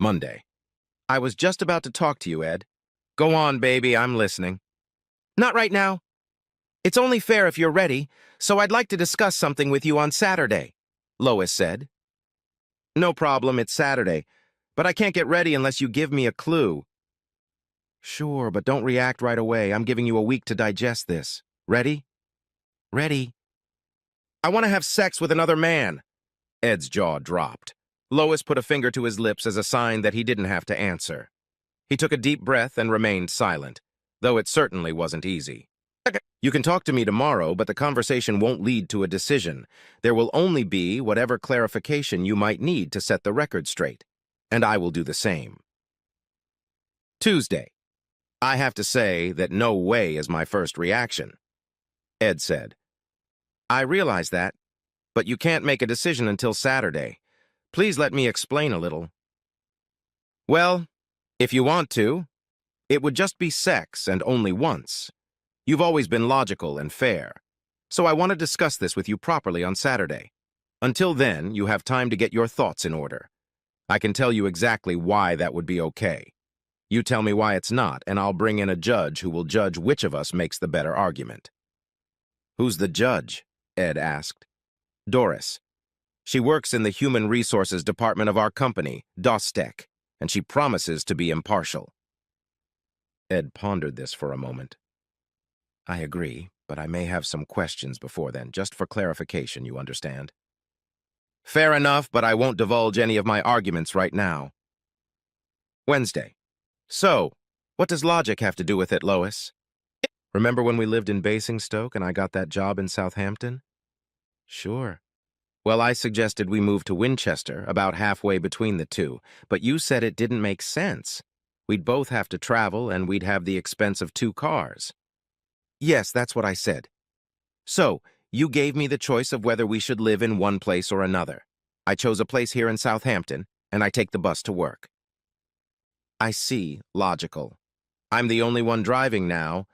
Monday. I was just about to talk to you, Ed. Go on, baby, I'm listening. Not right now. It's only fair if you're ready, so I'd like to discuss something with you on Saturday, Lois said. No problem, it's Saturday, but I can't get ready unless you give me a clue. Sure, but don't react right away. I'm giving you a week to digest this. Ready? Ready. I want to have sex with another man. Ed's jaw dropped. Lois put a finger to his lips as a sign that he didn't have to answer. He took a deep breath and remained silent, though it certainly wasn't easy. You can talk to me tomorrow, but the conversation won't lead to a decision. There will only be whatever clarification you might need to set the record straight, and I will do the same. Tuesday. I have to say that no way is my first reaction. Ed said. I realize that, but you can't make a decision until Saturday. Please let me explain a little. Well, if you want to, it would just be sex and only once. You've always been logical and fair, so I want to discuss this with you properly on Saturday. Until then, you have time to get your thoughts in order. I can tell you exactly why that would be okay. You tell me why it's not, and I'll bring in a judge who will judge which of us makes the better argument. Who's the judge? Ed asked. Doris. She works in the Human Resources Department of our company, Dostek, and she promises to be impartial. Ed pondered this for a moment. I agree, but I may have some questions before then, just for clarification, you understand. Fair enough, but I won't divulge any of my arguments right now. Wednesday. So, what does logic have to do with it, Lois? Remember when we lived in Basingstoke and I got that job in Southampton? Sure. Well, I suggested we move to Winchester, about halfway between the two, but you said it didn't make sense. We'd both have to travel and we'd have the expense of 2 cars. Yes, that's what I said. So, you gave me the choice of whether we should live in one place or another. I chose a place here in Southampton, and I take the bus to work. I see, logical. I'm the only one driving now,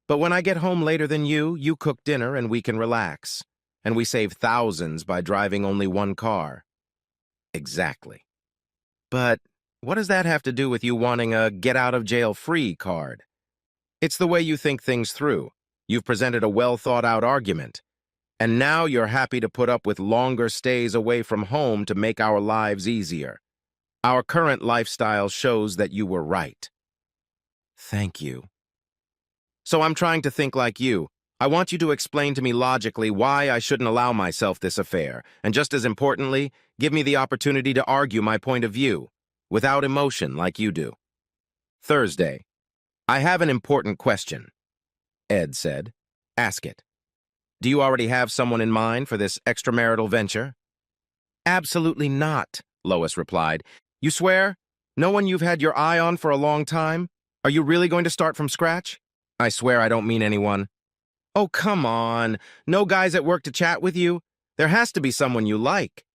but when I get home later than you cook dinner and we can relax, and we save thousands by driving only 1 car. Exactly. But what does that have to do with you wanting a get-out-of-jail-free card? It's the way you think things through. You've presented a well-thought-out argument, and now you're happy to put up with longer stays away from home to make our lives easier. Our current lifestyle shows that you were right. Thank you. So I'm trying to think like you. I want you to explain to me logically why I shouldn't allow myself this affair, and just as importantly, give me the opportunity to argue my point of view, without emotion like you do. Thursday. I have an important question, Ed said. Ask it. Do you already have someone in mind for this extramarital venture? Absolutely not, Lois replied. You swear? No one you've had your eye on for a long time? Are you really going to start from scratch? I swear I don't mean anyone. Oh, come on. No guys at work to chat with you? There has to be someone you like.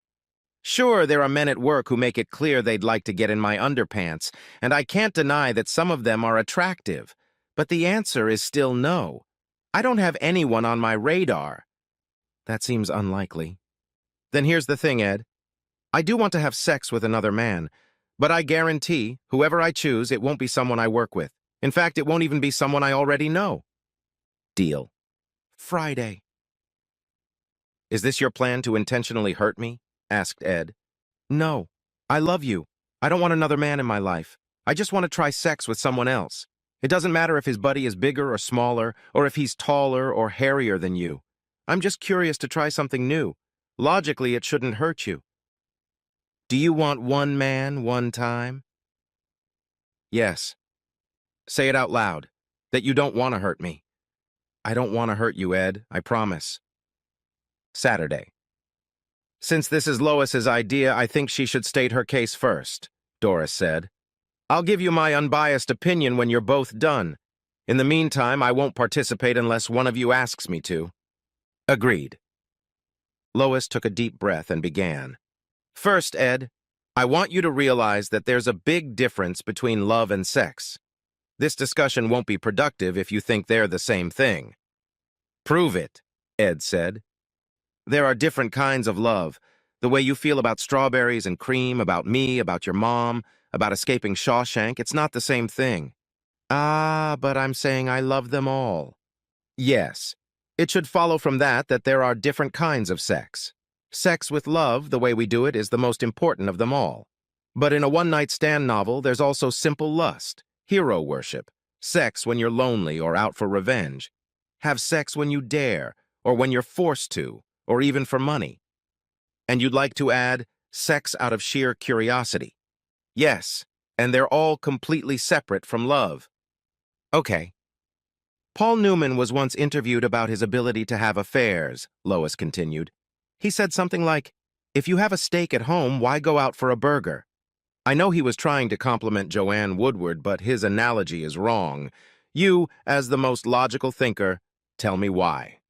Sure, there are men at work who make it clear they'd like to get in my underpants, and I can't deny that some of them are attractive. But the answer is still no. I don't have anyone on my radar. That seems unlikely. Then here's the thing, Ed. I do want to have sex with another man, but I guarantee, whoever I choose, it won't be someone I work with. In fact, it won't even be someone I already know. Deal. Friday. Is this your plan to intentionally hurt me? Asked Ed. No. I love you. I don't want another man in my life. I just want to try sex with someone else. It doesn't matter if his buddy is bigger or smaller, or if he's taller or hairier than you. I'm just curious to try something new. Logically, it shouldn't hurt you. Do you want one man, one time? Yes. Say it out loud, that you don't want to hurt me. I don't want to hurt you, Ed, I promise. Saturday. Since this is Lois's idea, I think she should state her case first, Doris said. I'll give you my unbiased opinion when you're both done. In the meantime, I won't participate unless one of you asks me to. Agreed. Lois took a deep breath and began. First, Ed, I want you to realize that there's a big difference between love and sex. This discussion won't be productive if you think they're the same thing. Prove it, Ed said. There are different kinds of love. The way you feel about strawberries and cream, about me, about your mom, about escaping Shawshank. It's not the same thing. Ah, but I'm saying I love them all. Yes. It should follow from that there are different kinds of sex. Sex with love, the way we do it, is the most important of them all. But in a one-night stand novel, there's also simple lust, hero worship, sex when you're lonely or out for revenge. Have sex when you dare, or when you're forced to, or even for money. And you'd like to add sex out of sheer curiosity. Yes, and they're all completely separate from love. Okay. Paul Newman was once interviewed about his ability to have affairs, Lois continued. He said something like, "If you have a steak at home, why go out for a burger?" I know he was trying to compliment Joanne Woodward, but his analogy is wrong. You, as the most logical thinker, tell me why.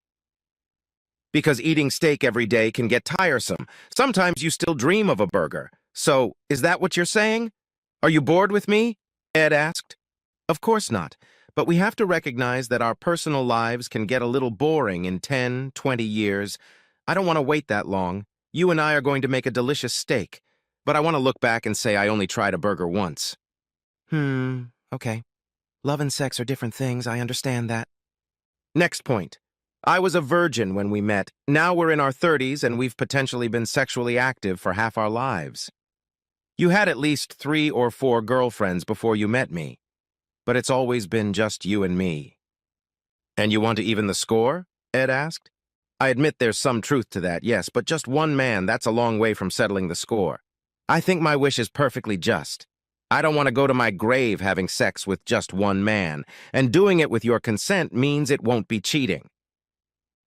Because eating steak every day can get tiresome. Sometimes you still dream of a burger. So, is that what you're saying? Are you bored with me? Ed asked. Of course not, but we have to recognize that our personal lives can get a little boring in 10, 20 years. I don't want to wait that long. You and I are going to make a delicious steak, but I want to look back and say I only tried a burger once. Okay. Love and sex are different things, I understand that. Next point. I was a virgin when we met. Now we're in our 30s and we've potentially been sexually active for half our lives. You had at least 3 or 4 girlfriends before you met me, but it's always been just you and me. And you want to even the score? Ed asked. I admit there's some truth to that, yes, but just one man, that's a long way from settling the score. I think my wish is perfectly just. I don't want to go to my grave having sex with just one man, and doing it with your consent means it won't be cheating.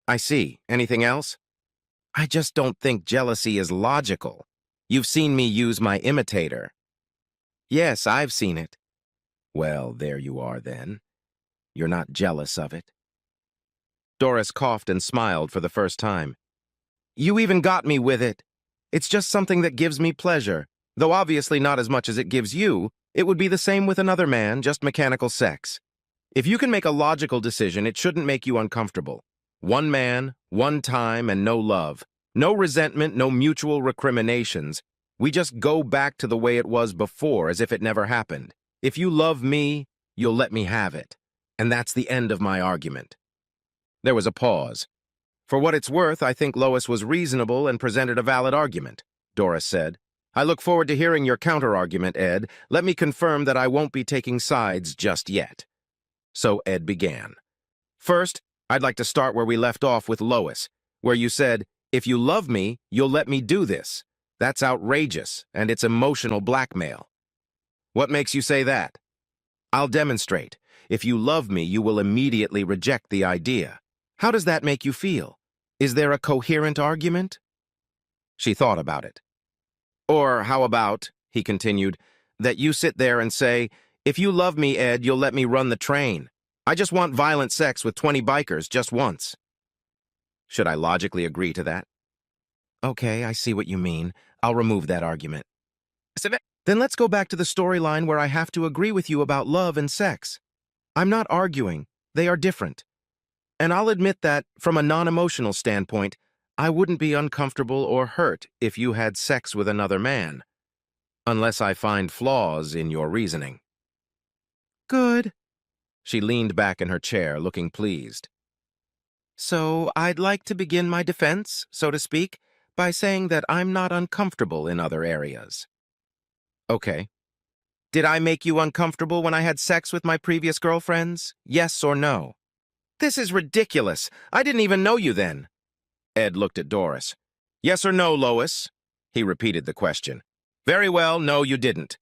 I see. Anything else? I just don't think jealousy is logical. You've seen me use my imitator. Yes, I've seen it. Well, there you are then. You're not jealous of it. Doris coughed and smiled for the first time. You even got me with it. It's just something that gives me pleasure, though obviously not as much as it gives you. It would be the same with another man, just mechanical sex. If you can make a logical decision, it shouldn't make you uncomfortable. One man, one time, and no love. No resentment, no mutual recriminations. We just go back to the way it was before, as if it never happened. If you love me, you'll let me have it. And that's the end of my argument. There was a pause. For what it's worth, I think Lois was reasonable and presented a valid argument, Doris said. I look forward to hearing your counter-argument, Ed. Let me confirm that I won't be taking sides just yet. So Ed began. First, I'd like to start where we left off with Lois, where you said, if you love me, you'll let me do this. That's outrageous, and it's emotional blackmail. What makes you say that? I'll demonstrate. If you love me, you will immediately reject the idea. How does that make you feel? Is there a coherent argument? She thought about it. Or how about, he continued, that you sit there and say, if you love me, Ed, you'll let me run the train. I just want violent sex with 20 bikers just once. Should I logically agree to that? Okay, I see what you mean. I'll remove that argument. Then let's go back to the storyline where I have to agree with you about love and sex. I'm not arguing. They are different. And I'll admit that, from a non-emotional standpoint, I wouldn't be uncomfortable or hurt if you had sex with another man. Unless I find flaws in your reasoning. Good. She leaned back in her chair, looking pleased. So I'd like to begin my defense, so to speak, by saying that I'm not uncomfortable in other areas. Okay. Did I make you uncomfortable when I had sex with my previous girlfriends? Yes or no? This is ridiculous. I didn't even know you then. Ed looked at Doris. Yes or no, Lois? He repeated the question. Very well, no, you didn't.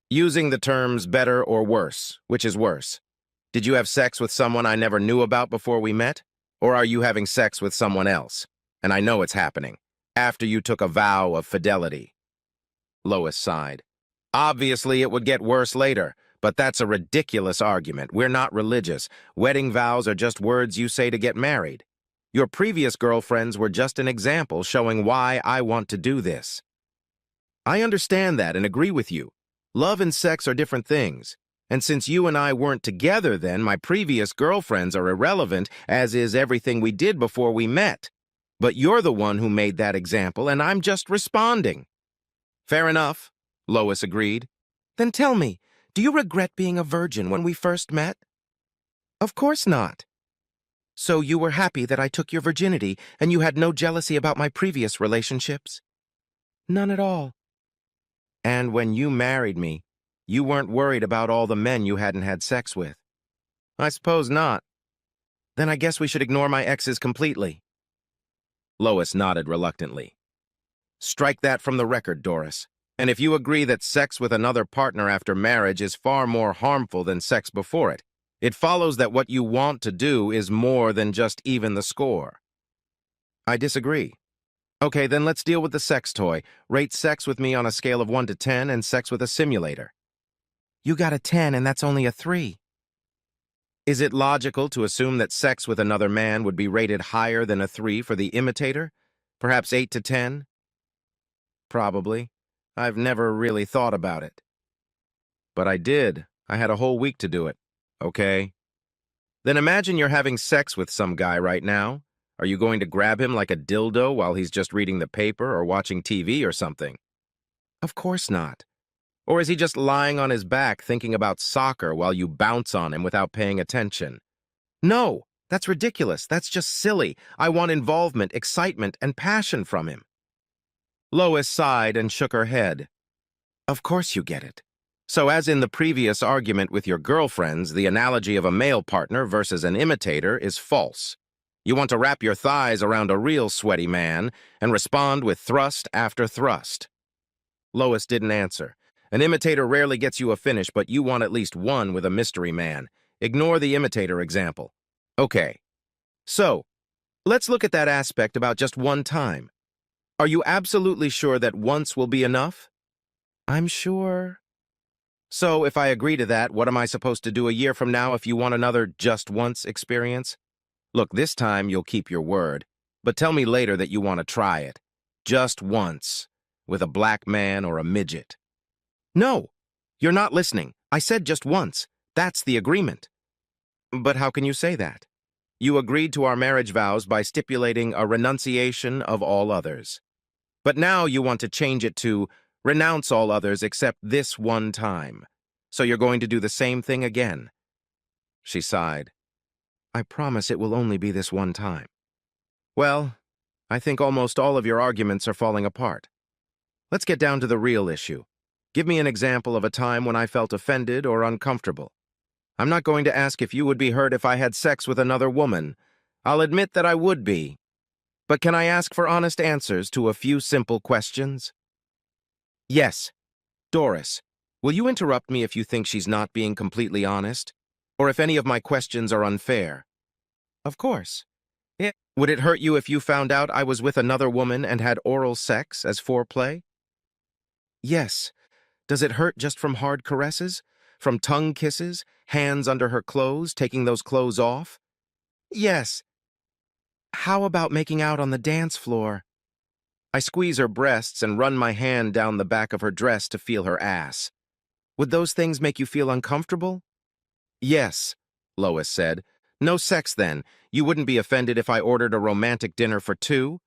Using the terms better or worse, which is worse? Did you have sex with someone I never knew about before we met? Or are you having sex with someone else? And I know it's happening. After you took a vow of fidelity. Lois sighed. Obviously, it would get worse later, but that's a ridiculous argument. We're not religious. Wedding vows are just words you say to get married. Your previous girlfriends were just an example showing why I want to do this. I understand that and agree with you. Love and sex are different things. And since you and I weren't together then, my previous girlfriends are irrelevant, as is everything we did before we met. But you're the one who made that example, and I'm just responding. Fair enough, Lois agreed. Then tell me, do you regret being a virgin when we first met? Of course not. So you were happy that I took your virginity and you had no jealousy about my previous relationships? None at all. And when you married me, you weren't worried about all the men you hadn't had sex with? I suppose not. Then I guess we should ignore my exes completely. Lois nodded reluctantly. Strike that from the record, Doris. And if you agree that sex with another partner after marriage is far more harmful than sex before it, it follows that what you want to do is more than just even the score. I disagree. Okay, then let's deal with the sex toy. Rate sex with me on a scale of 1 to 10 and sex with a simulator. You got a 10 and that's only a 3. Is it logical to assume that sex with another man would be rated higher than a 3 for the imitator? Perhaps 8 to 10? Probably. I've never really thought about it. But I did. I had a whole week to do it. Okay? Then imagine you're having sex with some guy right now. Are you going to grab him like a dildo while he's just reading the paper or watching TV or something? Of course not. Or is he just lying on his back thinking about soccer while you bounce on him without paying attention? No, that's ridiculous. That's just silly. I want involvement, excitement, and passion from him. Lois sighed and shook her head. Of course you get it. So as in the previous argument with your girlfriends, the analogy of a male partner versus an imitator is false. You want to wrap your thighs around a real sweaty man and respond with thrust after thrust. Lois didn't answer. An imitator rarely gets you a finish, but you want at least one with a mystery man. Ignore the imitator example. Okay. So, let's look at that aspect about just one time. Are you absolutely sure that once will be enough? I'm sure. So, if I agree to that, what am I supposed to do a year from now if you want another just once experience? Look, this time you'll keep your word, but tell me later that you want to try it. Just once, with a black man or a midget. No, you're not listening. I said just once. That's the agreement. But how can you say that? You agreed to our marriage vows by stipulating a renunciation of all others. But now you want to change it to renounce all others except this one time. So you're going to do the same thing again. She sighed. I promise it will only be this one time. Well, I think almost all of your arguments are falling apart. Let's get down to the real issue. Give me an example of a time when I felt offended or uncomfortable. I'm not going to ask if you would be hurt if I had sex with another woman. I'll admit that I would be. But can I ask for honest answers to a few simple questions? Yes. Doris, will you interrupt me if you think she's not being completely honest? Or if any of my questions are unfair? Of course. Would it hurt you if you found out I was with another woman and had oral sex as foreplay? Yes. Does it hurt just from hard caresses? From tongue kisses, hands under her clothes, taking those clothes off? Yes. How about making out on the dance floor? I squeeze her breasts and run my hand down the back of her dress to feel her ass. Would those things make you feel uncomfortable? Yes, Lois said. No sex then. You wouldn't be offended if I ordered a romantic dinner for 2?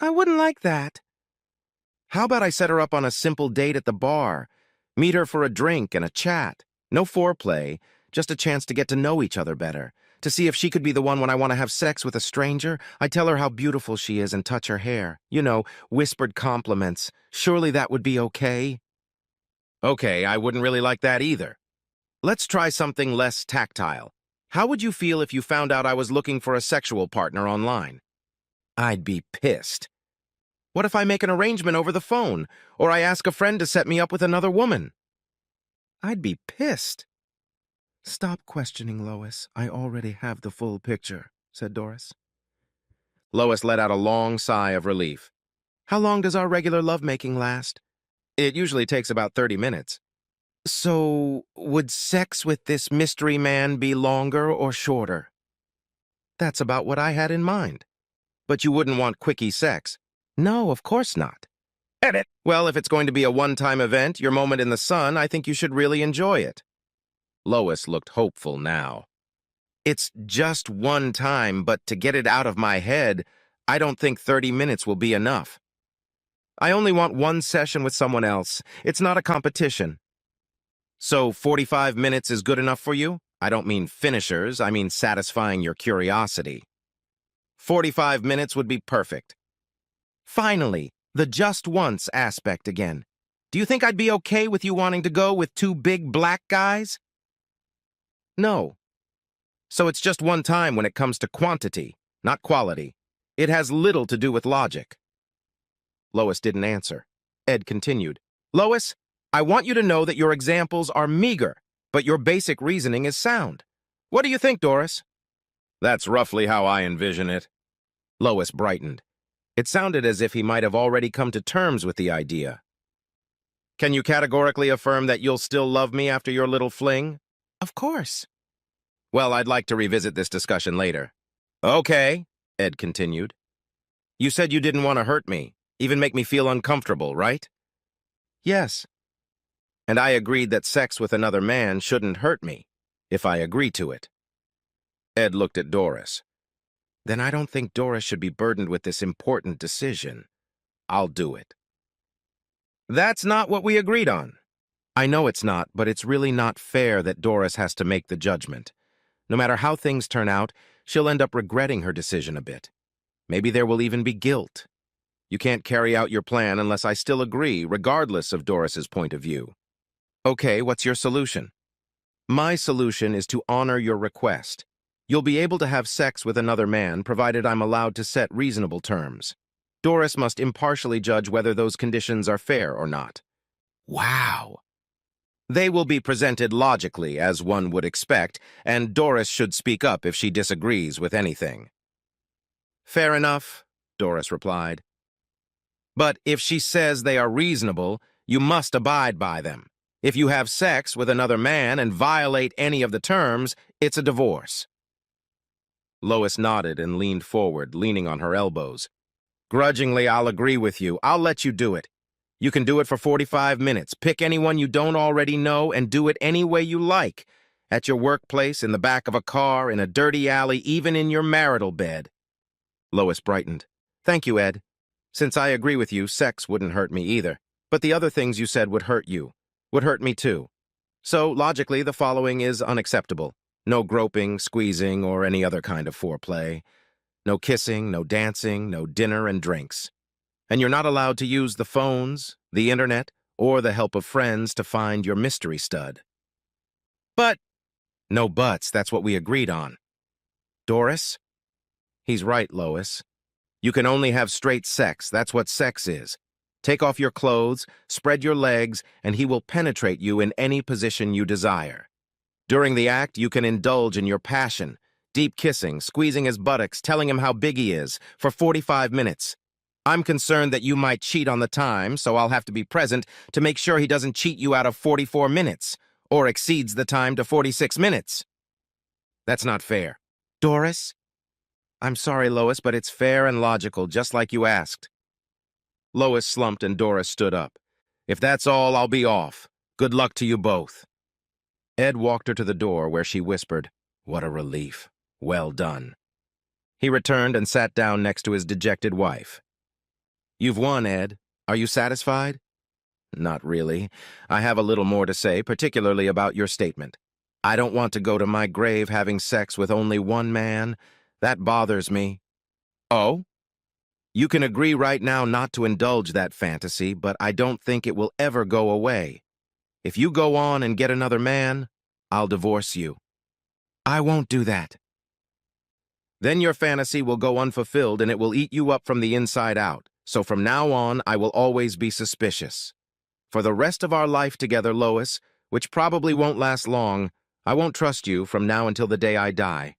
I wouldn't like that. How about I set her up on a simple date at the bar? Meet her for a drink and a chat. No foreplay, just a chance to get to know each other better. To see if she could be the one when I want to have sex with a stranger. I tell her how beautiful she is and touch her hair. You know, whispered compliments. Surely that would be okay? Okay, I wouldn't really like that either. Let's try something less tactile. How would you feel if you found out I was looking for a sexual partner online? I'd be pissed. What if I make an arrangement over the phone, or I ask a friend to set me up with another woman? I'd be pissed. Stop questioning, Lois. I already have the full picture, said Doris. Lois let out a long sigh of relief. How long does our regular lovemaking last? It usually takes about 30 minutes. So, would sex with this mystery man be longer or shorter? That's about what I had in mind. But you wouldn't want quickie sex. No, of course not. Edit. Well, if it's going to be a one-time event, your moment in the sun, I think you should really enjoy it. Lois looked hopeful now. It's just one time, but to get it out of my head, I don't think 30 minutes will be enough. I only want one session with someone else. It's not a competition. So 45 minutes is good enough for you? I don't mean finishers, I mean satisfying your curiosity. 45 minutes would be perfect. Finally, the just once aspect again. Do you think I'd be okay with you wanting to go with two big black guys? No. So it's just one time when it comes to quantity, not quality. It has little to do with logic. Lois didn't answer. Ed continued. Lois, I want you to know that your examples are meager, but your basic reasoning is sound. What do you think, Doris? That's roughly how I envision it. Lois brightened. It sounded as if he might have already come to terms with the idea. Can you categorically affirm that you'll still love me after your little fling? Of course. Well, I'd like to revisit this discussion later. Okay, Ed continued. You said you didn't want to hurt me, even make me feel uncomfortable, right? Yes. And I agreed that sex with another man shouldn't hurt me, if I agree to it. Ed looked at Doris. Then I don't think Doris should be burdened with this important decision. I'll do it. That's not what we agreed on. I know it's not, but it's really not fair that Doris has to make the judgment. No matter how things turn out, she'll end up regretting her decision a bit. Maybe there will even be guilt. You can't carry out your plan unless I still agree, regardless of Doris's point of view. Okay, what's your solution? My solution is to honor your request. You'll be able to have sex with another man, provided I'm allowed to set reasonable terms. Doris must impartially judge whether those conditions are fair or not. Wow! They will be presented logically, as one would expect, and Doris should speak up if she disagrees with anything. Fair enough, Doris replied. But if she says they are reasonable, you must abide by them. If you have sex with another man and violate any of the terms, it's a divorce. Lois nodded and leaned forward, leaning on her elbows. Grudgingly, I'll agree with you. I'll let you do it. You can do it for 45 minutes. Pick anyone you don't already know and do it any way you like. At your workplace, in the back of a car, in a dirty alley, even in your marital bed. Lois brightened. Thank you, Ed. Since I agree with you, sex wouldn't hurt me either. But the other things you said would hurt you. Would hurt me too. So, logically, the following is unacceptable. No groping, squeezing, or any other kind of foreplay. No kissing, no dancing, no dinner and drinks. And you're not allowed to use the phones, the internet, or the help of friends to find your mystery stud. But, no buts, that's what we agreed on. Doris? He's right, Lois. You can only have straight sex, that's what sex is. Take off your clothes, spread your legs, and he will penetrate you in any position you desire. During the act, you can indulge in your passion, deep kissing, squeezing his buttocks, telling him how big he is, for 45 minutes. I'm concerned that you might cheat on the time, so I'll have to be present to make sure he doesn't cheat you out of 44 minutes, or exceeds the time to 46 minutes. That's not fair. Doris? I'm sorry, Lois, but it's fair and logical, just like you asked. Lois slumped and Doris stood up. If that's all, I'll be off. Good luck to you both. Ed walked her to the door where she whispered, What a relief. Well done. He returned and sat down next to his dejected wife. You've won, Ed. Are you satisfied? Not really. I have a little more to say, particularly about your statement. I don't want to go to my grave having sex with only one man. That bothers me. Oh? You can agree right now not to indulge that fantasy, but I don't think it will ever go away. If you go on and get another man, I'll divorce you. I won't do that. Then your fantasy will go unfulfilled and it will eat you up from the inside out. So from now on, I will always be suspicious. For the rest of our life together, Lois, which probably won't last long, I won't trust you from now until the day I die.